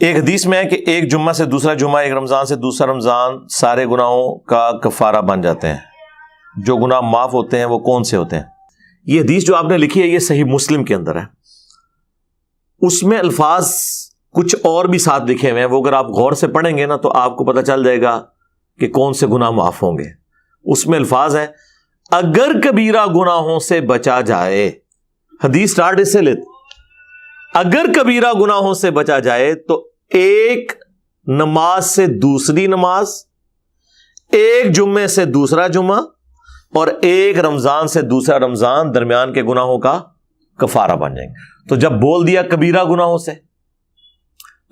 ایک حدیث میں ہے کہ ایک جمعہ سے دوسرا جمعہ، ایک رمضان سے دوسرا رمضان سارے گناہوں کا کفارہ بن جاتے ہیں۔ جو گناہ معاف ہوتے ہیں وہ کون سے ہوتے ہیں؟ یہ حدیث جو آپ نے لکھی ہے یہ صحیح مسلم کے اندر ہے، اس میں الفاظ کچھ اور بھی ساتھ لکھے ہوئے ہیں، وہ اگر آپ غور سے پڑھیں گے نا تو آپ کو پتہ چل جائے گا کہ کون سے گناہ معاف ہوں گے۔ اس میں الفاظ ہیں اگر کبیرہ گناہوں سے بچا جائے، حدیث سٹارٹ اس سے لیتے، اگر کبیرہ گناہوں سے بچا جائے تو ایک نماز سے دوسری نماز، ایک جمعے سے دوسرا جمعہ اور ایک رمضان سے دوسرا رمضان درمیان کے گناہوں کا کفارہ بن جائیں گے۔ تو جب بول دیا کبیرہ گناہوں سے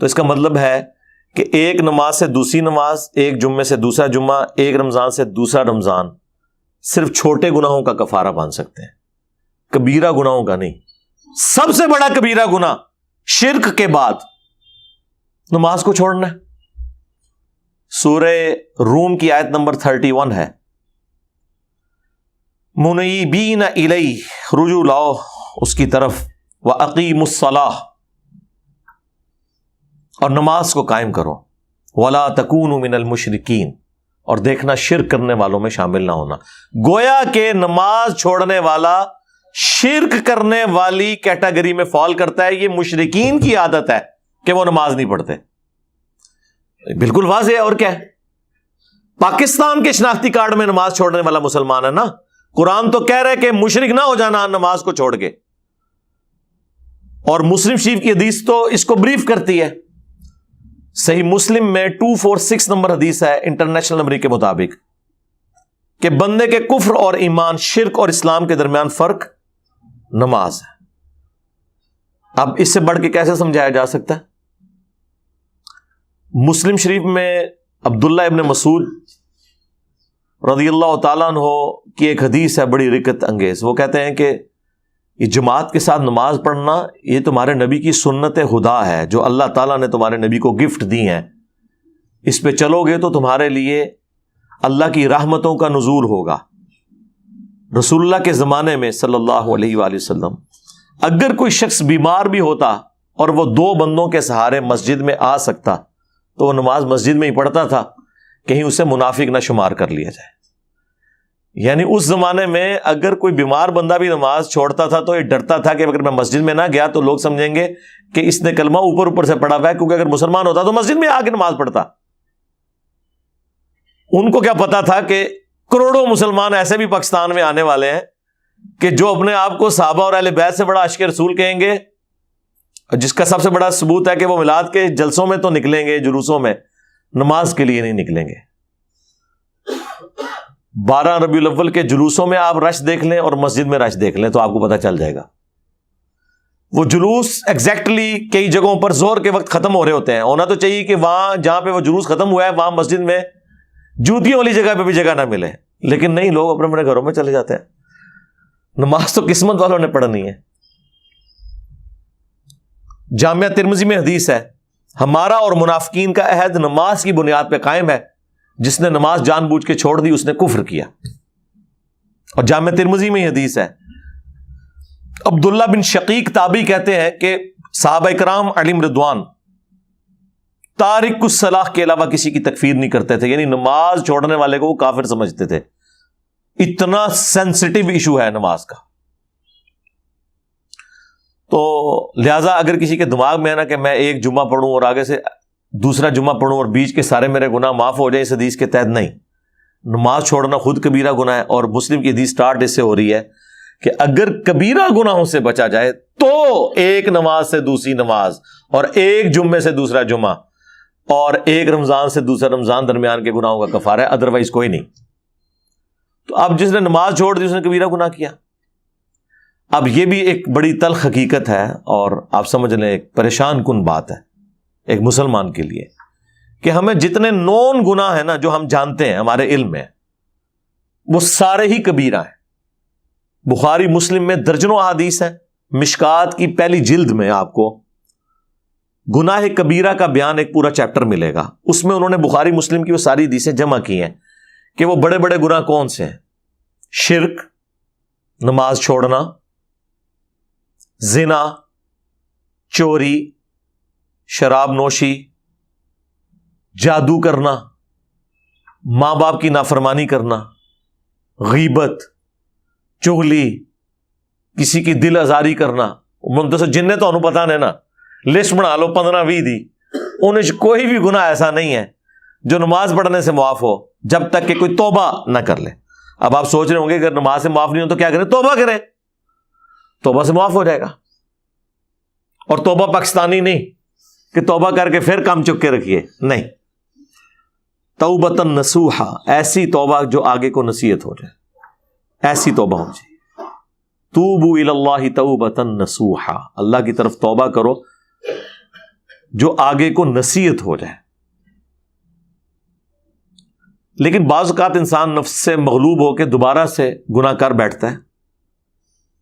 تو اس کا مطلب ہے کہ ایک نماز سے دوسری نماز، ایک جمعے سے دوسرا جمعہ، ایک رمضان سے دوسرا رمضان صرف چھوٹے گناہوں کا کفارہ بن سکتے ہیں، کبیرہ گناہوں کا نہیں۔ سب سے بڑا کبیرہ گناہ شرک کے بعد نماز کو چھوڑنا ہے۔ سورہ روم کی آیت نمبر 31 ہے، منیبین الیہ، رجوع لاؤ اس کی طرف، وَأَقِیمُوا الصَّلَاةَ، اور نماز کو قائم کرو، وَلَا تَكُونُوا مِنَ الْمُشْرِكِينَ، اور دیکھنا شرک کرنے والوں میں شامل نہ ہونا۔ گویا کہ نماز چھوڑنے والا شرک کرنے والی کیٹیگری میں فال کرتا ہے۔ یہ مشرکین کی عادت ہے کہ وہ نماز نہیں پڑھتے، بالکل واضح ہے۔ اور کیا ہے؟ پاکستان کے شناختی کارڈ میں نماز چھوڑنے والا مسلمان ہے نا، قرآن تو کہہ رہا ہے کہ مشرک نہ ہو جانا نماز کو چھوڑ کے، اور مسلم شریف کی حدیث تو اس کو بریف کرتی ہے۔ صحیح مسلم میں 246 نمبر حدیث ہے انٹرنیشنل نمبر کے مطابق کہ بندے کے کفر اور ایمان، شرک اور اسلام کے درمیان فرق نماز ہے۔ اب اس سے بڑھ کے کیسے سمجھایا جا سکتا ہے؟ مسلم شریف میں عبداللہ ابن مسعود رضی اللہ تعالیٰ عنہ کی ایک حدیث ہے بڑی رکت انگیز۔ وہ کہتے ہیں کہ یہ جماعت کے ساتھ نماز پڑھنا یہ تمہارے نبی کی سنت خدا ہے جو اللہ تعالیٰ نے تمہارے نبی کو گفٹ دی ہیں، اس پہ چلو گے تو تمہارے لیے اللہ کی رحمتوں کا نزول ہوگا۔ رسول اللہ کے زمانے میں صلی اللہ علیہ وآلہ وسلم اگر کوئی شخص بیمار بھی ہوتا اور وہ 2 بندوں کے سہارے مسجد میں آ سکتا تو وہ نماز مسجد میں ہی پڑھتا تھا، کہیں اسے منافق نہ شمار کر لیا جائے۔ یعنی اس زمانے میں اگر کوئی بیمار بندہ بھی نماز چھوڑتا تھا تو یہ ڈرتا تھا کہ اگر میں مسجد میں نہ گیا تو لوگ سمجھیں گے کہ اس نے کلمہ اوپر سے پڑھا ہوا ہے، کیونکہ اگر مسلمان ہوتا تو مسجد میں آ کے نماز پڑھتا۔ ان کو کیا پتا تھا کہ کروڑوں مسلمان ایسے بھی پاکستان میں آنے والے ہیں کہ جو اپنے آپ کو صحابہ اور اہل بیت سے بڑا عاشق رسول کہیں گے، جس کا سب سے بڑا ثبوت ہے کہ وہ میلاد کے جلسوں میں تو نکلیں گے، جلوسوں میں، نماز کے لیے نہیں نکلیں گے۔ 12 ربیع الاول کے جلوسوں میں آپ رش دیکھ لیں اور مسجد میں رش دیکھ لیں تو آپ کو پتہ چل جائے گا۔ وہ جلوس ایگزیکٹلی کئی جگہوں پر ظہر کے وقت ختم ہو رہے ہوتے ہیں۔ ہونا تو چاہیے کہ وہاں جہاں پہ وہ جلوس ختم ہوا ہے وہاں مسجد میں جوتیوں والی جگہ پہ بھی جگہ نہ ملے، لیکن نہیں، لوگ اپنے اپنے گھروں میں چلے جاتے ہیں۔ نماز تو قسمت والوں نے پڑھنی ہے۔ جامعہ ترمذی میں حدیث ہے، ہمارا اور منافقین کا عہد نماز کی بنیاد پہ قائم ہے، جس نے نماز جان بوجھ کے چھوڑ دی اس نے کفر کیا۔ اور جامعہ ترمذی میں حدیث ہے، عبداللہ بن شقیق تابعی کہتے ہیں کہ صحابہ کرام علیہم رضوان تارک الصلاۃ کے علاوہ کسی کی تکفیر نہیں کرتے تھے، یعنی نماز چھوڑنے والے کو وہ کافر سمجھتے تھے۔ اتنا سینسٹیو ایشو ہے نماز کا۔ تو لہٰذا اگر کسی کے دماغ میں ہے نا کہ میں ایک جمعہ پڑھوں اور آگے سے دوسرا جمعہ پڑھوں اور بیچ کے سارے میرے گناہ معاف ہو جائیں، اس حدیث کے تحت نہیں۔ نماز چھوڑنا خود کبیرہ گناہ ہے، اور مسلم کی حدیث سٹارٹ اس سے ہو رہی ہے کہ اگر کبیرہ گناہوں سے بچا جائے تو ایک نماز سے دوسری نماز اور ایک جمعے سے دوسرا جمعہ اور ایک رمضان سے دوسرا رمضان درمیان کے گناہوں کا کفارہ ہے، ادروائز کوئی نہیں۔ تو اب جس نے نماز چھوڑ دی اس نے کبیرہ گناہ کیا۔ اب یہ بھی ایک بڑی تلخ حقیقت ہے اور آپ سمجھ لیں ایک پریشان کن بات ہے ایک مسلمان کے لیے کہ ہمیں جتنے نون گناہ ہیں نا جو ہم جانتے ہیں ہمارے علم میں، وہ سارے ہی کبیرہ ہیں۔ بخاری مسلم میں درجنوں احادیث ہیں، مشکات کی پہلی جلد میں آپ کو گناہ کبیرہ کا بیان ایک پورا چیپٹر ملے گا۔ اس میں انہوں نے بخاری مسلم کی وہ ساری حدیثیں جمع کی ہیں کہ وہ بڑے بڑے گناہ کون سے ہیں: شرک، نماز چھوڑنا، زنا، چوری، شراب نوشی، جادو کرنا، ماں باپ کی نافرمانی کرنا، غیبت، چغلی، کسی کی دل آزاری کرنا. منتصر جن نے تو انہوں پتا نہیں نا، لسٹ بنا لو 15-20 دی، انہیں کوئی بھی گناہ ایسا نہیں ہے جو نماز پڑھنے سے معاف ہو جب تک کہ کوئی توبہ نہ کر لے. اب آپ سوچ رہے ہوں گے اگر نماز سے معاف نہیں ہو تو کیا کریں؟ توبہ کریں، توبہ سے معاف ہو جائے گا. اور توبہ پاکستانی نہیں کہ توبہ کر کے پھر کام چک کے رکھیے، نہیں، توبۃ نصوحا، ایسی توبہ جو آگے کو نصیحت ہو جائے، ایسی توبہ ہو جائے. توبوا الی اللہ توبۃ نصوحا، اللہ کی طرف توبہ کرو جو آگے کو نصیحت ہو جائے. لیکن بعض اوقات انسان نفس سے مغلوب ہو کے دوبارہ سے گناہ کر بیٹھتا ہے.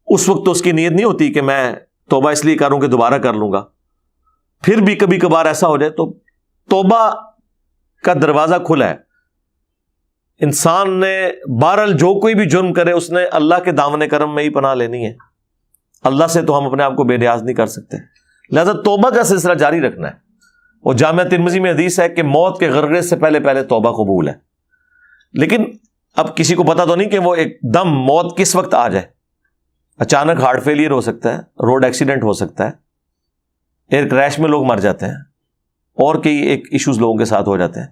اس وقت تو اس کی نیت نہیں ہوتی کہ میں توبہ اس لیے کروں کہ دوبارہ کر لوں گا. پھر بھی کبھی کبھار ایسا ہو جائے تو توبہ کا دروازہ کھلا ہے. انسان نے بہرحال جو کوئی بھی جرم کرے اس نے اللہ کے دامن کرم میں ہی پناہ لینی ہے. اللہ سے تو ہم اپنے آپ کو بے نیاز نہیں کر سکتے، لہذا توبہ کا سلسلہ جاری رکھنا ہے. اور جامعہ ترمذی میں حدیث ہے کہ موت کے غرغرے سے پہلے پہلے توبہ قبول ہے. لیکن اب کسی کو پتا تو نہیں کہ وہ ایک دم موت کس وقت آ جائے. اچانک ہارٹ فیلئر ہو سکتا ہے، روڈ ایکسیڈنٹ ہو سکتا ہے، ایئر کریش میں لوگ مر جاتے ہیں، اور کئی ایک ایشوز لوگوں کے ساتھ ہو جاتے ہیں.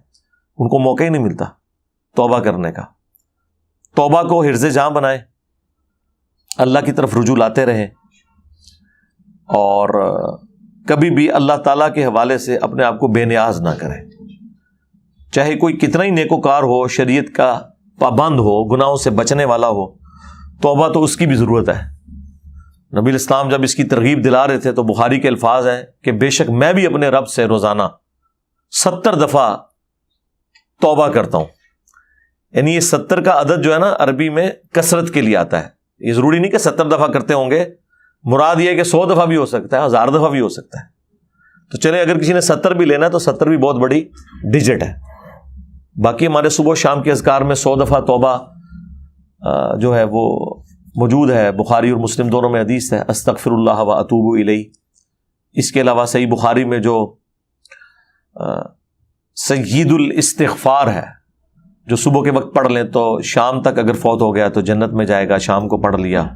ان کو موقع ہی نہیں ملتا توبہ کرنے کا. توبہ کو حرز جاں بنائیں، اللہ کی طرف رجوع لاتے رہیں، اور کبھی بھی اللہ تعالیٰ کے حوالے سے اپنے آپ کو بے نیاز نہ کریں. چاہے کوئی کتنا ہی نیکوکار ہو، شریعت کا پابند ہو، گناہوں سے بچنے والا ہو، توبہ تو اس کی بھی ضرورت ہے. نبی الاسلام جب اس کی ترغیب دلا رہے تھے تو بخاری کے الفاظ ہیں کہ بے شک میں بھی اپنے رب سے روزانہ 70 دفعہ توبہ کرتا ہوں. یعنی یہ 70 کا عدد جو ہے نا عربی میں کثرت کے لیے آتا ہے. یہ ضروری نہیں کہ 70 دفعہ کرتے ہوں گے، مراد یہ ہے کہ 100 دفعہ بھی ہو سکتا ہے، 1000 دفعہ بھی ہو سکتا ہے. تو چلیں اگر کسی نے 70 بھی لینا ہے تو 70 بھی بہت بڑی ڈیجٹ ہے. باقی ہمارے صبح و شام کے اذکار میں 100 دفعہ توبہ جو ہے وہ موجود ہے. بخاری اور مسلم دونوں میں حدیث ہے، استغفر اللہ و اتوب الیہ. اس کے علاوہ صحیح بخاری میں جو سید الاستغفار ہے، جو صبح کے وقت پڑھ لیں تو شام تک اگر فوت ہو گیا تو جنت میں جائے گا، شام کو پڑھ لیا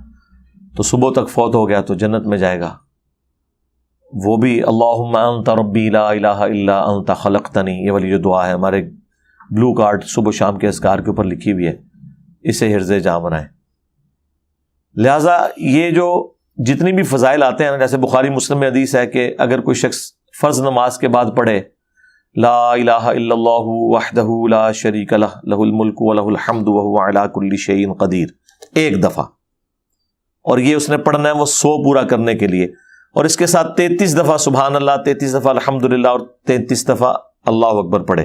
تو صبح تک فوت ہو گیا تو جنت میں جائے گا. وہ بھی اللہم انت ربی لا الہ الا انت خلقتنی، یہ والی جو دعا ہے ہمارے بلو کارڈ صبح و شام کے اذکار کے اوپر لکھی ہوئی ہے، اسے حرز جاں بنائیں. لہٰذا یہ جو جتنی بھی فضائل آتے ہیں نا، جیسے بخاری مسلم میں حدیث ہے کہ اگر کوئی شخص فرض نماز کے بعد پڑھے لا الہ الا اللہ وحدہ لا شریک لہ لہ الملک ولہ الحمد وہو علی کل شیء قدیر، ایک دفعہ، اور یہ اس نے پڑھنا ہے وہ 100 پورا کرنے کے لیے. اور اس کے ساتھ 33 دفعہ سبحان اللہ، 33 دفعہ الحمدللہ، اور 33 دفعہ اللہ اکبر پڑھے.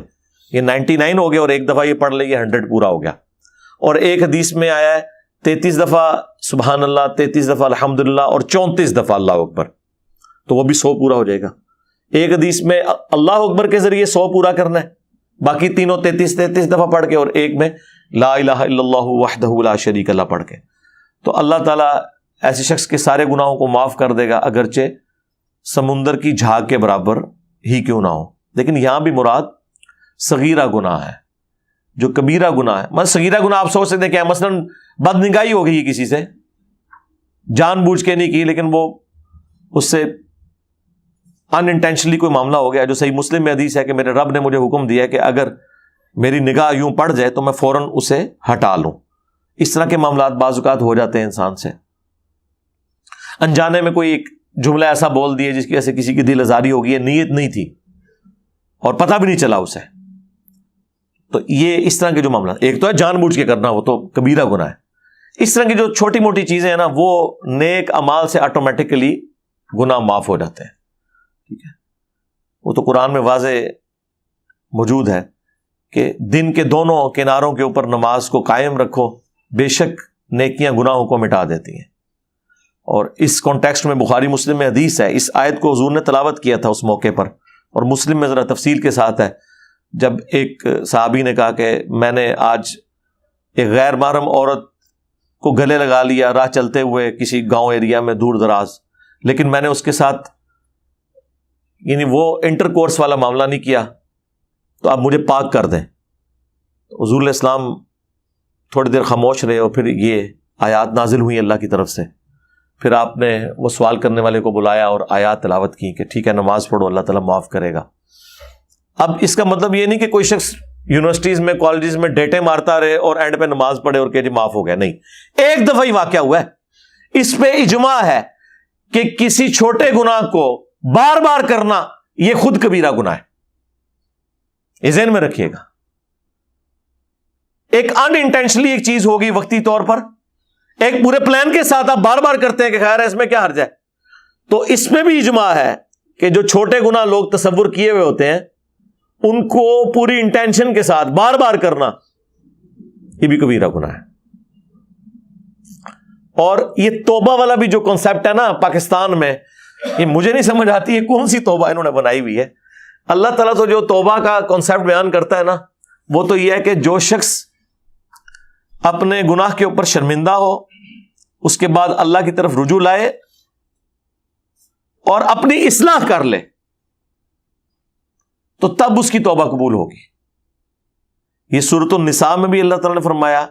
یہ 99 ہو گیا، اور ایک دفعہ یہ پڑھ لے، یہ 100 پورا ہو گیا. اور ایک حدیث میں آیا ہے 33 دفعہ سبحان اللہ، 33 دفعہ الحمدللہ، اور 34 دفعہ اللہ اکبر، تو وہ بھی 100 پورا ہو جائے گا. ایک حدیث میں اللہ اکبر کے ذریعے 100 پورا کرنا ہے، باقی تینوں 33 دفعہ پڑھ کے، اور ایک میں لا الہ الا اللہ وحدہ لا شریک لہ پڑھ کے. تو اللہ تعالیٰ ایسے شخص کے سارے گناہوں کو معاف کر دے گا، اگرچہ سمندر کی جھاگ کے برابر ہی کیوں نہ ہو. لیکن یہاں بھی مراد صغیرہ گناہ ہے، جو کبیرہ گناہ ہے. مثلا صغیرہ گناہ آپ سوچ سکتے ہیں کہ مثلا بد نگاہی ہو گئی کسی سے، جان بوجھ کے نہیں کی، لیکن وہ اس سے ان انٹینشنلی کوئی معاملہ ہو گیا. جو صحیح مسلم میں حدیث ہے کہ میرے رب نے مجھے حکم دیا ہے کہ اگر میری نگاہ یوں پڑ جائے تو میں فوراً اسے ہٹا لوں. اس طرح کے معاملات بعض اوقات ہو جاتے ہیں انسان سے. انجانے میں کوئی ایک جملہ ایسا بول دیے جس کی وجہ سے کسی کی دل آزاری ہو گئی ہے، نیت نہیں تھی اور پتہ بھی نہیں چلا اسے. تو یہ اس طرح کے جو معاملات، ایک تو ہے جان بوجھ کے کرنا، وہ تو کبیرہ گناہ ہے. اس طرح کی جو چھوٹی موٹی چیزیں ہیں نا، وہ نیک اعمال سے آٹومیٹکلی گناہ معاف ہو جاتے ہیں. ٹھیک ہے، وہ تو قرآن میں واضح موجود ہے کہ دن کے دونوں کناروں کے اوپر نماز کو قائم رکھو، بے شک نیکیاں گناہوں کو مٹا دیتی ہیں. اور اس کانٹیکسٹ میں بخاری مسلم میں حدیث ہے، اس آیت کو حضور نے تلاوت کیا تھا اس موقع پر، اور مسلم میں ذرا تفصیل کے ساتھ ہے. جب ایک صحابی نے کہا کہ میں نے آج ایک غیر محرم عورت کو گلے لگا لیا راہ چلتے ہوئے کسی گاؤں ایریا میں دور دراز، لیکن میں نے اس کے ساتھ یعنی وہ انٹر کورس والا معاملہ نہیں کیا تو آپ مجھے پاک کر دیں. حضور علیہ السلام تھوڑی دیر خاموش رہے اور پھر یہ آیات نازل ہوئی اللہ کی طرف سے. پھر آپ نے وہ سوال کرنے والے کو بلایا اور آیات تلاوت کی کہ ٹھیک ہے نماز پڑھو اللہ تعالیٰ معاف کرے گا. اب اس کا مطلب یہ نہیں کہ کوئی شخص یونیورسٹیز میں کالجز میں ڈیٹے مارتا رہے اور اینڈ پہ نماز پڑھے اور کہ جی معاف ہو گیا. نہیں, ایک دفعہ ہی واقعہ ہوا ہے. اس پہ اجماع ہے کہ کسی چھوٹے گناہ کو بار بار کرنا یہ خود کبیرہ گناہ ہے. یہ ذہن میں رکھیے گا. ایک ان انٹینشنلی ایک چیز ہوگی وقتی طور پر, ایک پورے پلان کے ساتھ آپ بار بار کرتے ہیں کہ خیر ہے اس میں کیا حرج ہے. تو اس میں بھی اجماع ہے کہ جو چھوٹے گناہ لوگ تصور کیے ہوئے ہوتے ہیں ان کو پوری انٹینشن کے ساتھ بار بار کرنا یہ بھی کبیرہ گناہ ہے. اور یہ توبہ والا بھی جو کنسپٹ ہے نا پاکستان میں, یہ مجھے نہیں سمجھ آتی ہے کون سی توبہ انہوں نے بنائی ہوئی ہے. اللہ تعالیٰ تو جو توبہ کا کنسپٹ بیان کرتا ہے نا وہ تو یہ ہے کہ جو شخص اپنے گناہ کے اوپر شرمندہ ہو, اس کے بعد اللہ کی طرف رجوع لائے اور اپنی اصلاح کر لے تو تب اس کی توبہ قبول ہوگی. یہ سورۃ النساء میں بھی اللہ تعالیٰ نے فرمایا,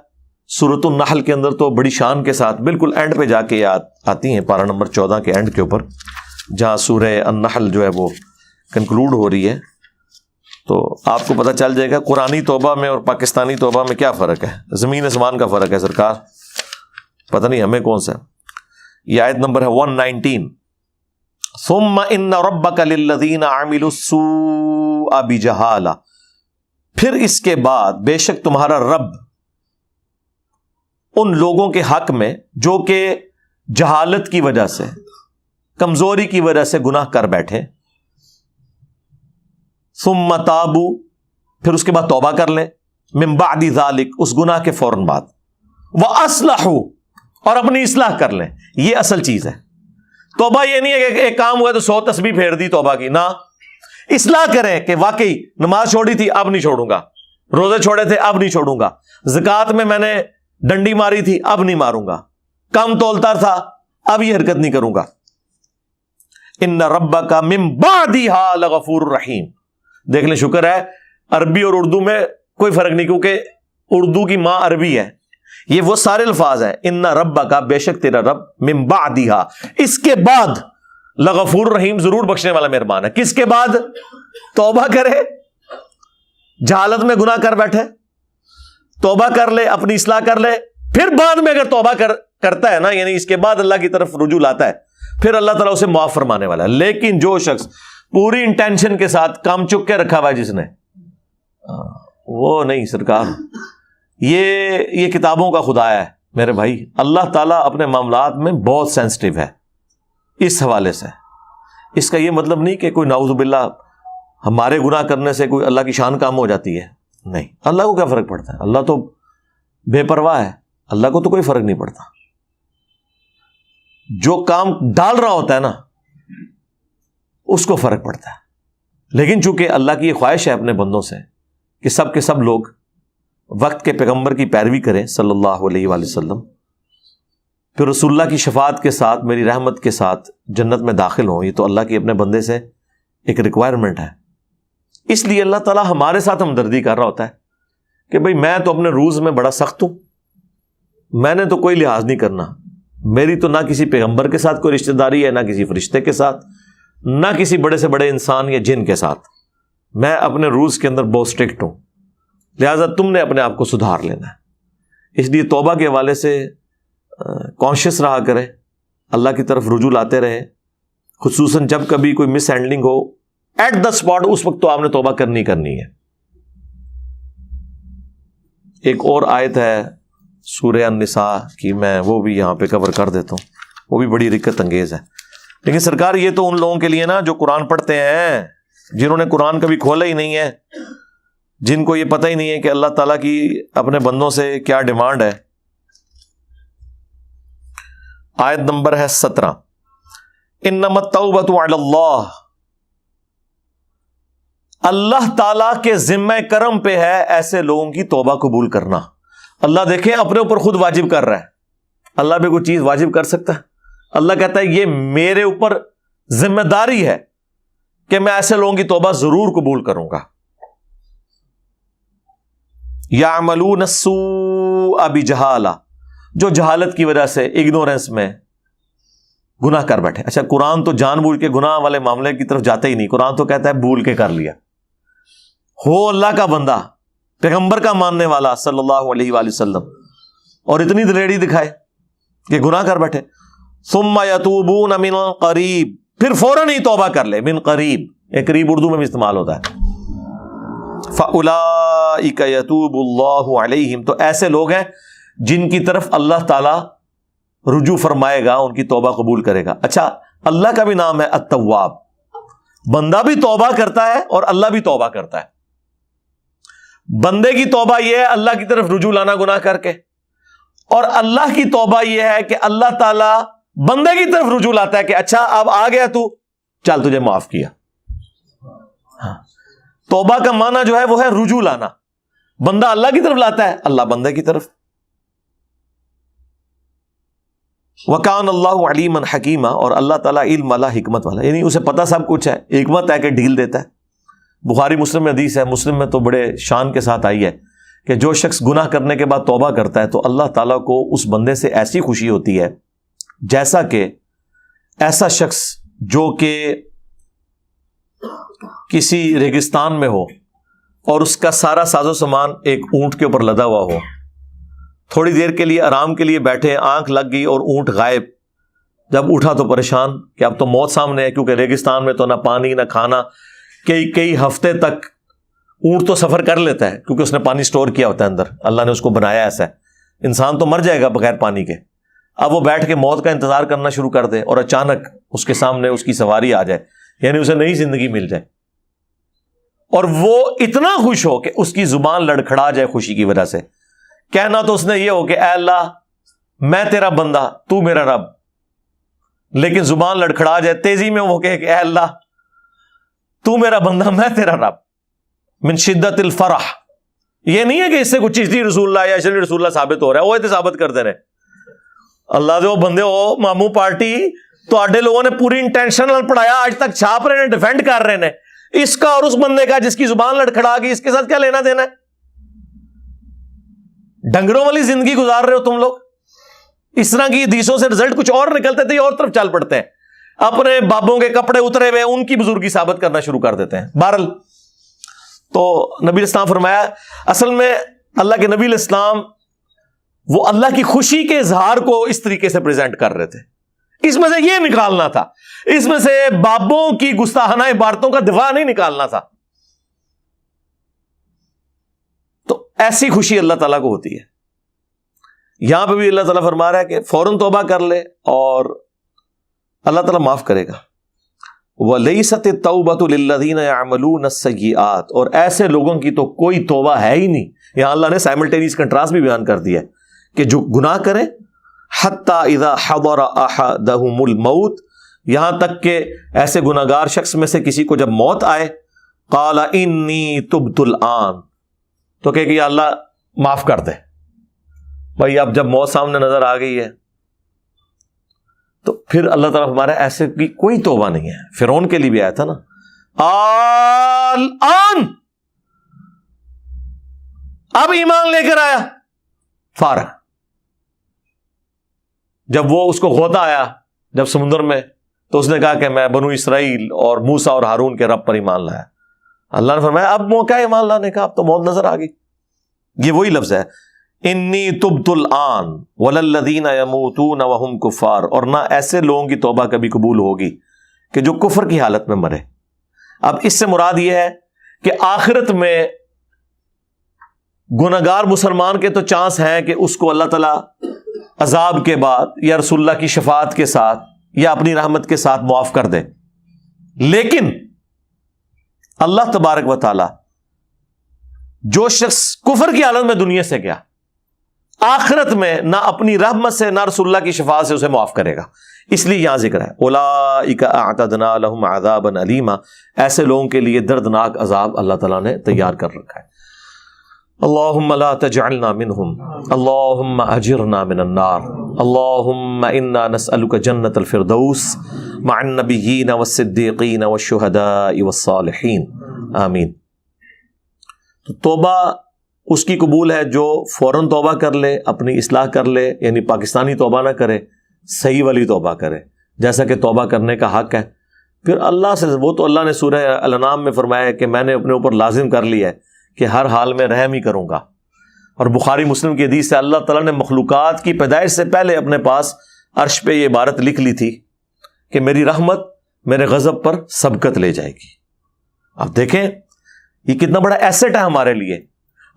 سورۃ النحل کے اندر تو بڑی شان کے ساتھ بالکل اینڈ پہ جا کے یہ آتی ہیں پارہ نمبر 14 کے اینڈ کے اوپر, جہاں سورہ النحل جو ہے وہ کنکلوڈ ہو رہی ہے. تو آپ کو پتہ چل جائے گا قرآنی توبہ میں اور پاکستانی توبہ میں کیا فرق ہے. زمین آسمان کا فرق ہے سرکار, پتہ نہیں ہمیں کون سا. یہ آیت نمبر ہے 119. ثم ان ربک للذین عملوا السوء بجہالہ, پھر اس کے بعد بے شک تمہارا رب ان لوگوں کے حق میں جو کہ جہالت کی وجہ سے, کمزوری کی وجہ سے گناہ کر بیٹھے, ثم تابوا, پھر اس کے بعد توبہ کر لیں, من بعد ذلک, اس گناہ کے فوراً بعد, واصلحوا, اور اپنی اصلاح کر لیں. یہ اصل چیز ہے. توبہ یہ نہیں ہے کہ ایک کام ہوا تو 100 تسبیح پھیر دی توبہ کی, نہ, اصلاح کریں کہ واقعی نماز چھوڑی تھی اب نہیں چھوڑوں گا, روزے چھوڑے تھے اب نہیں چھوڑوں گا, زکوٰۃ میں میں نے ڈنڈی ماری تھی اب نہیں ماروں گا, کم تولتا تھا اب یہ حرکت نہیں کروں گا. ان ربک من بعدھا لغفور رحیم. دیکھ لیں, شکر ہے عربی اور اردو میں کوئی فرق نہیں, کیونکہ اردو کی ماں عربی ہے. یہ وہ سارے الفاظ ہیں, ان ربک, بے شک تیرا رب, من بعدھا, اس کے بعد, لغفور رحیم, ضرور بخشنے والا مہربان ہے. کس کے بعد؟ توبہ کرے, جہالت میں گناہ کر بیٹھے, توبہ کر لے, اپنی اصلاح کر لے, پھر بعد میں اگر توبہ کرتا ہے نا, یعنی اس کے بعد اللہ کی طرف رجوع لاتا ہے, پھر اللہ تعالیٰ اسے معاف فرمانے والا ہے. لیکن جو شخص پوری انٹینشن کے ساتھ کام چک کے رکھا ہوا ہے جس نے, وہ نہیں سرکار. یہ کتابوں کا خدا ہے میرے بھائی. اللہ تعالیٰ اپنے معاملات میں بہت سینسٹیو ہے اس حوالے سے. اس کا یہ مطلب نہیں کہ کوئی نعوذ باللہ ہمارے گناہ کرنے سے کوئی اللہ کی شان کام ہو جاتی ہے. نہیں, اللہ کو کیا فرق پڑتا ہے, اللہ تو بے پرواہ ہے, اللہ کو تو کوئی فرق نہیں پڑتا. جو کام ڈال رہا ہوتا ہے نا اس کو فرق پڑتا ہے. لیکن چونکہ اللہ کی یہ خواہش ہے اپنے بندوں سے کہ سب کے سب لوگ وقت کے پیغمبر کی پیروی کریں صلی اللہ علیہ وآلہ وسلم, پھر رسول اللہ کی شفاعت کے ساتھ, میری رحمت کے ساتھ جنت میں داخل ہوں. یہ تو اللہ کی اپنے بندے سے ایک ریکوائرمنٹ ہے. اس لیے اللہ تعالیٰ ہمارے ساتھ ہمدردی کر رہا ہوتا ہے کہ بھئی میں تو اپنے روز میں بڑا سخت ہوں, میں نے تو کوئی لحاظ نہیں کرنا, میری تو نہ کسی پیغمبر کے ساتھ کوئی رشتہ داری ہے, نہ کسی فرشتے کے ساتھ, نہ کسی بڑے سے بڑے انسان یا جن کے ساتھ. میں اپنے روز کے اندر بہت اسٹرکٹ ہوں, لہٰذا تم نے اپنے آپ کو سدھار لینا ہے. اس لیے توبہ کے حوالے سے کانشیس رہا کرے, اللہ کی طرف رجوع لاتے رہے, خصوصاً جب کبھی کوئی مس ہینڈلنگ ہو ایٹ دا اسپاٹ, اس وقت تو آپ نے توبہ کرنی ہے. ایک اور آیت ہے سورہ النساء کی, میں وہ بھی یہاں پہ کور کر دیتا ہوں, وہ بھی بڑی رکت انگیز ہے. لیکن سرکار یہ تو ان لوگوں کے لیے نا جو قرآن پڑھتے ہیں, جنہوں نے قرآن کبھی کھولا ہی نہیں ہے, جن کو یہ پتہ ہی نہیں ہے کہ اللہ تعالیٰ کی اپنے بندوں سے کیا ڈیمانڈ ہے. آیت نمبر ہے 17. انما التوبۃ علی اللہ, اللہ تعالیٰ کے ذمہ کرم پہ ہے ایسے لوگوں کی توبہ قبول کرنا. اللہ دیکھیں اپنے اوپر خود واجب کر رہا ہے. اللہ بھی کوئی چیز واجب کر سکتا ہے؟ اللہ کہتا ہے یہ میرے اوپر ذمہ داری ہے کہ میں ایسے لوگوں کی توبہ ضرور قبول کروں گا. یعملون السوء بجہالہ، جو جہالت کی وجہ سے، اگنورنس میں گناہ کر بیٹھے. اچھا، قرآن تو جان بوجھ کے گناہ والے معاملے کی طرف جاتا ہی نہیں. قرآن تو کہتا ہے بھول کے کر لیا. ہو اللہ کا بندہ، پیغمبر کا ماننے والا صلی اللہ علیہ وآلہ وسلم، اور اتنی دلیری دکھائے کہ گناہ کر بیٹھے. ثم یتوبون من قریب، پھر فوراً ہی توبہ کر لے. من قریب، ایک قریب اردو میں بھی استعمال ہوتا ہے. فَأُولَٰئِكَ يَتُوبُ اللَّهُ عَلَيْهِمْ، تو ایسے لوگ ہیں جن کی طرف اللہ تعالی رجوع فرمائے گا، ان کی توبہ قبول کرے گا. اچھا، اللہ کا بھی نام ہے التواب. بندہ بھی توبہ کرتا ہے اور اللہ بھی توبہ کرتا ہے. بندے کی توبہ یہ ہے اللہ کی طرف رجوع لانا گناہ کر کے، اور اللہ کی توبہ یہ ہے کہ اللہ تعالی بندے کی طرف رجوع لاتا ہے کہ اچھا اب آ گیا تو چل تجھے معاف کیا. ہاں، توبہ کا معنی جو ہے وہ ہے رجوع لانا. بندہ اللہ کی طرف لاتا ہے، اللہ بندے کی طرف. وَكَانَ اللَّهُ عَلِيمًا حَكِيمًا، اور اللہ تعالیٰ علم والا، حکمت والا، یعنی اسے پتہ سب کچھ ہے. حکمت ہے کہ ڈھیل دیتا ہے. بخاری مسلم میں حدیث ہے، مسلم میں تو بڑے شان کے ساتھ آئی ہے کہ جو شخص گناہ کرنے کے بعد توبہ کرتا ہے تو اللہ تعالیٰ کو اس بندے سے ایسی خوشی ہوتی ہے جیسا کہ ایسا شخص جو کہ کسی ریگستان میں ہو اور اس کا سارا ساز و سامان ایک اونٹ کے اوپر لدا ہوا ہو. تھوڑی دیر کے لیے آرام کے لیے بیٹھے، آنکھ لگ گئی اور اونٹ غائب. جب اٹھا تو پریشان کہ اب تو موت سامنے ہے، کیونکہ ریگستان میں تو نہ پانی نہ کھانا. کئی ہفتے تک اونٹ تو سفر کر لیتا ہے کیونکہ اس نے پانی سٹور کیا ہوتا ہے اندر، اللہ نے اس کو بنایا ایسا ہے. انسان تو مر جائے گا بغیر پانی کے. اب وہ بیٹھ کے موت کا انتظار کرنا شروع کر دے اور اچانک اس کے سامنے اس کی سواری آ جائے، یعنی اسے نئی زندگی مل جائے، اور وہ اتنا خوش ہو کہ اس کی زبان لڑکھڑا جائے خوشی کی وجہ سے. کہنا تو اس نے یہ ہو کہ اے اللہ میں تیرا بندہ، تو میرا رب، لیکن زبان لڑکھڑا جائے، تیزی میں وہ کہے کہ اے اللہ تو میرا بندہ، میں تیرا رب. من شدت الفرح. یہ نہیں ہے کہ اس سے کچھ چیز رسول اللہ یا شریف رسول اللہ ثابت ہو رہا ہے، وہ ثابت کرتے رہے. اللہ دے وہ بندے ہو ماموں پارٹی تو آڈے لوگوں نے پوری انٹینشنل پڑھایا، آج تک چھاپ رہے ہیں، ڈیفینڈ کر رہے ہیں اس کا اور اس بندے کا جس کی زبان لڑکھڑا گئی. اس کے ساتھ کیا لینا دینا ہے؟ ڈنگروں والی زندگی گزار رہے ہو تم لوگ. اس طرح کی حدیثوں سے رزلٹ کچھ اور نکلتے تھے، اور طرف چل پڑتے ہیں، اپنے بابوں کے کپڑے اترے ہوئے ان کی بزرگی ثابت کرنا شروع کر دیتے ہیں. بہرحال تو نبی الاسلام فرمایا، اصل میں اللہ کے نبی الاسلام وہ اللہ کی خوشی کے اظہار کو اس طریقے سے پریزنٹ کر رہے تھے. اس میں سے یہ نکالنا تھا، اس میں سے بابوں کی گستاخانہ عبارتوں کا دفاع نہیں نکالنا تھا. تو ایسی خوشی اللہ تعالیٰ کو ہوتی ہے. یہاں پہ بھی اللہ تعالیٰ فرما رہا ہے کہ فوراً توبہ کر لے اور اللہ تعالیٰ معاف کرے گا. وَلَيْسَتِ التَّوْبَةُ لِلَّذِينَ يَعْمَلُونَ السَّيِّئَاتِ، اور ایسے لوگوں کی تو کوئی توبہ ہے ہی نہیں. یہاں اللہ نے سائملٹینیس کنٹراسٹ بھی بیان کر دیا ہے کہ جو گناہ کریں حَتَّى إِذَا حَضَرَ أَحَدَهُمُ الْمَوْتِ، یہاں تک کہ ایسے گناہگار شخص میں سے کسی کو جب موت آئے، قَالَ إِنِّي تُبْتُ الْآنَ، تو کہ یا اللہ معاف کر دے. بھائی اب جب موت سامنے نظر آ گئی ہے تو پھر اللہ تعالیٰ ہمارا ایسے کی کوئی توبہ نہیں ہے. فرعون کے لیے بھی آیا تھا نا، الآن، اب ایمان لے کر آیا فارغ. جب وہ اس کو غوطہ آیا جب سمندر میں، تو اس نے کہا کہ میں بنو اسرائیل اور موسیٰ اور ہارون کے رب پر ایمان لایا. اللہ نے فرمایا اب موقع ہے ایمان لانے کا، اب تو موت نظر آ گئی. یہ وہی لفظ ہے، انی تبت الآن وللذین یموتون وہم کفار، اور نہ ایسے لوگوں کی توبہ کبھی قبول ہوگی کہ جو کفر کی حالت میں مرے. اب اس سے مراد یہ ہے کہ آخرت میں گناہگار مسلمان کے تو چانس ہیں کہ اس کو اللہ تعالیٰ عذاب کے بعد یا رسول اللہ کی شفاعت کے ساتھ یا اپنی رحمت کے ساتھ معاف کر دے، لیکن اللہ تبارک و تعالی جو شخص کفر کی حالت میں دنیا سے گیا، آخرت میں نہ اپنی رحمت سے نہ رسول اللہ کی شفاعت سے اسے معاف کرے گا. اس لیے یہاں ذکر ہے اولئک اعتدنا لهم عذابا الیما، ایسے لوگوں کے لیے دردناک عذاب اللہ تعالیٰ نے تیار کر رکھا ہے. اللہم لا تجعلنا منہم، اللہم اجرنا من النار، اللہم انا نسألک جنت الفردوس مع النبیین والصدیقین والشہداء والصالحین، آمین۔ تو توبہ اس کی قبول ہے جو فوراً توبہ کر لے، اپنی اصلاح کر لے، یعنی پاکستانی توبہ نہ کرے، صحیح والی توبہ کرے جیسا کہ توبہ کرنے کا حق ہے۔ پھر اللہ سے، وہ تو اللہ نے سورہ الانعام میں فرمایا ہے کہ میں نے اپنے اوپر لازم کر لیا ہے کہ ہر حال میں رحم ہی کروں گا، اور بخاری مسلم کی حدیث سے اللہ تعالیٰ نے مخلوقات کی پیدائش سے پہلے اپنے پاس عرش پہ یہ عبارت لکھ لی تھی کہ میری رحمت میرے غضب پر سبقت لے جائے گی۔ اب دیکھیں یہ کتنا بڑا ایسٹ ہے ہمارے لیے،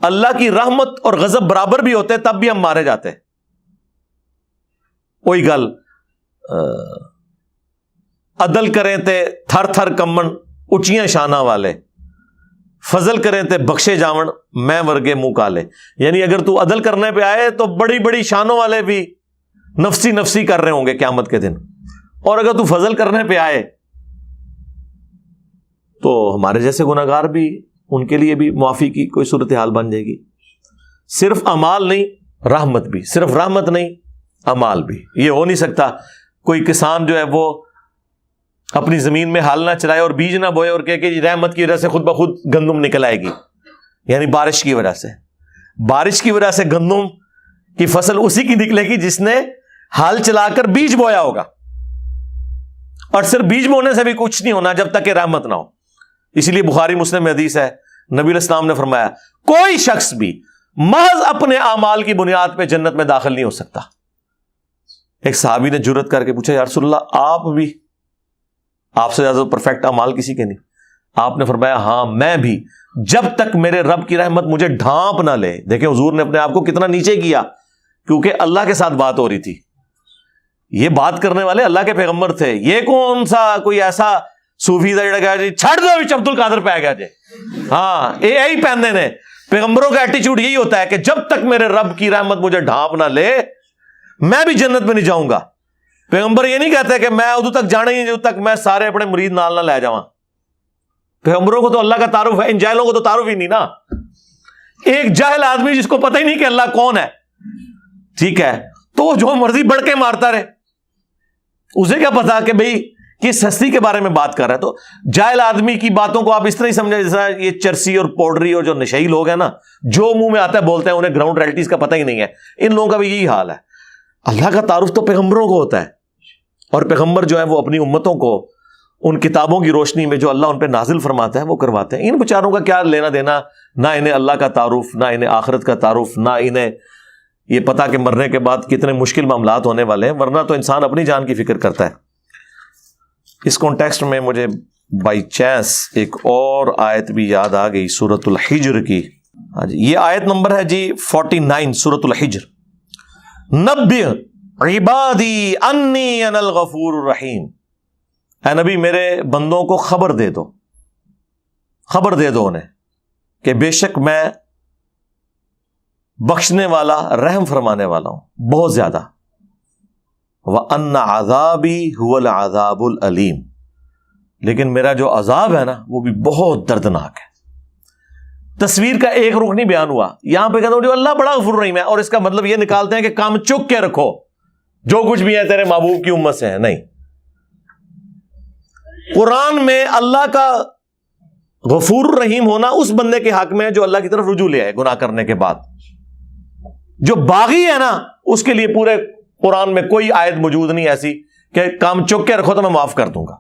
اللہ کی رحمت اور غضب برابر بھی ہوتے تب بھی ہم مارے جاتے۔ وہی گل عدل کریں تے تھر تھر کمن اچیاں شانہ والے، فضل کریں تے بخشے جاون میں ورگے منہ کالے۔ یعنی اگر تو عدل کرنے پہ آئے تو بڑی بڑی شانوں والے بھی نفسی نفسی کر رہے ہوں گے قیامت کے دن، اور اگر تو فضل کرنے پہ آئے تو ہمارے جیسے گناہگار بھی، ان کے لیے بھی معافی کی کوئی صورتحال بن جائے گی۔ صرف اعمال نہیں رحمت بھی، صرف رحمت نہیں اعمال بھی۔ یہ ہو نہیں سکتا کوئی کسان جو ہے وہ اپنی زمین میں ہل نہ چلائے اور بیج نہ بوئے اور کہے کہ رحمت کی وجہ سے خود بخود گندم نکل آئے گی، یعنی بارش کی وجہ سے۔ بارش کی وجہ سے گندم کی فصل اسی کی نکلے گی جس نے ہل چلا کر بیج بویا ہوگا، اور صرف بیج بونے سے بھی کچھ نہیں ہونا جب تک کہ رحمت نہ ہو۔ اسی لیے بخاری مسلم میں حدیث ہے، نبی علیہ السلام نے فرمایا کوئی شخص بھی محض اپنے اعمال کی بنیاد پہ جنت میں داخل نہیں ہو سکتا۔ ایک صحابی نے جرأت کر کے پوچھا یا رسول اللہ آپ بھی، آپ سے زیادہ پرفیکٹ اعمال کسی کے نہیں؟ آپ نے فرمایا ہاں میں بھی، جب تک میرے رب کی رحمت مجھے ڈھانپ نہ لے۔ دیکھیں حضور نے اپنے آپ کو کتنا نیچے کیا، کیونکہ اللہ کے ساتھ بات ہو رہی تھی۔ یہ بات کرنے والے اللہ کے پیغمبر تھے، یہ کون سا کوئی ایسا صوفی دا جڑا گیا جی چھڑ دو عبد القادر پہ گیا جی، ہاں یہی پہننے نے۔ پیغمبروں کا ایٹیچیوڈ یہی ہوتا ہے کہ جب تک میرے رب کی رحمت مجھے ڈھانپ نہ لے میں بھی جنت میں نہیں جاؤں گا۔ پیغمبر یہ نہیں کہتے کہ میں ادھر تک جانا ہی جب تک میں سارے اپنے مرید نال نہ لے جاؤں۔ پیغمبروں کو تو اللہ کا تعارف ہے، ان جاہلوں کو تو تعارف ہی نہیں نا۔ ایک جاہل آدمی جس کو پتہ ہی نہیں کہ اللہ کون ہے، ٹھیک ہے، تو وہ جو مرضی بڑھ کے مارتا رہے، اسے کیا پتا کہ بھئی کس ہستی کے بارے میں بات کر رہا ہے۔ تو جاہل آدمی کی باتوں کو آپ اس طرح ہی سمجھیں جیسا یہ چرسی اور پاؤڈری اور جو نشئی لوگ ہیں نا، جو منہ میں آتا ہے بولتے ہیں، انہیں گراؤنڈ ریئلٹیز کا پتہ ہی نہیں ہے۔ ان لوگوں کا بھی یہی حال ہے۔ اللہ کا تعارف تو پیغمبروں کو ہوتا ہے، اور پیغمبر جو ہے وہ اپنی امتوں کو ان کتابوں کی روشنی میں جو اللہ ان پہ نازل فرماتا ہے وہ کرواتے ہیں۔ ان بیچاروں کا کیا لینا دینا، نہ انہیں اللہ کا تعارف، نہ انہیں آخرت کا تعارف، نہ انہیں یہ پتا کہ مرنے کے بعد کتنے مشکل معاملات ہونے والے ہیں، ورنہ تو انسان اپنی جان کی فکر کرتا ہے۔ اس کانٹیکسٹ میں مجھے بائی چانس ایک اور آیت بھی یاد آ گئی سورۃ الحجر کی۔ ہاں جی، یہ آیت نمبر ہے جی 49 سورۃ الحجر۔ نبئ عبادی انی انا الغفور الرحیم، اے نبی میرے بندوں کو خبر دے دو، خبر دے دو انہیں کہ بے شک میں بخشنے والا، رحم فرمانے والا ہوں بہت زیادہ۔ وَأَنَّ عَذَابِي هُوَ الْعَذَابُ الْأَلِيمُ، لیکن میرا جو عذاب ہے نا وہ بھی بہت دردناک ہے۔ تصویر کا ایک رخ نہیں بیان ہوا، یہاں پہ کہتے ہیں جو اللہ بڑا غفور رحیم ہے، اور اس کا مطلب یہ نکالتے ہیں کہ کام چک کے رکھو، جو کچھ بھی ہے تیرے محبوب کی امت سے ہے۔ نہیں، قرآن میں اللہ کا غفور الرحیم ہونا اس بندے کے حق میں ہے جو اللہ کی طرف رجوع لے آئے گناہ کرنے کے بعد۔ جو باغی ہے نا اس کے لیے پورے قرآن میں کوئی آیت موجود نہیں ایسی کہ کام چک کے رکھو تو میں معاف کر دوں گا۔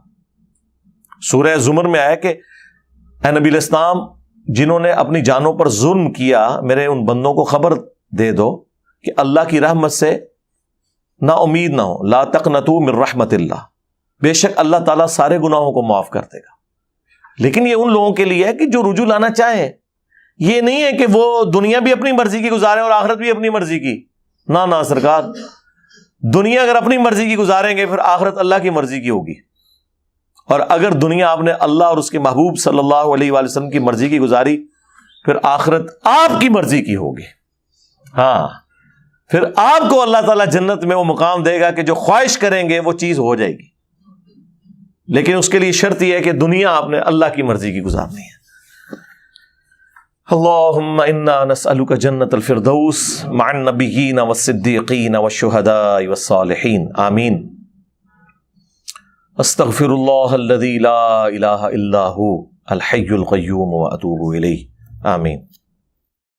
سورہ زمر میں آیا کہ اے نبی علیہ السلام جنہوں نے اپنی جانوں پر ظلم کیا، میرے ان بندوں کو خبر دے دو کہ اللہ کی رحمت سے نا امید نہ ہو، لا تقنطوا من رحمت اللہ، بے شک اللہ تعالیٰ سارے گناہوں کو معاف کر دے گا۔ لیکن یہ ان لوگوں کے لیے ہے کہ جو رجوع لانا چاہیں، یہ نہیں ہے کہ وہ دنیا بھی اپنی مرضی کی گزاریں اور آخرت بھی اپنی مرضی کی۔ نہ سرکار، دنیا اگر اپنی مرضی کی گزاریں گے پھر آخرت اللہ کی مرضی کی ہوگی، اور اگر دنیا آپ نے اللہ اور اس کے محبوب صلی اللہ علیہ وآلہ وسلم کی مرضی کی گزاری پھر آخرت آپ کی مرضی کی ہوگی۔ ہاں، پھر آپ کو اللہ تعالیٰ جنت میں وہ مقام دے گا کہ جو خواہش کریں گے وہ چیز ہو جائے گی، لیکن اس کے لیے شرط یہ ہے کہ دنیا آپ نے اللہ کی مرضی کی گزارنی ہے۔ اللهم انا نسألك جنة الفردوس مع النبيين والصديقين والشهداء والصالحين آمين. استغفر الله الذي لا إله إلا هو الحي القيوم وأتوب إليه آمين.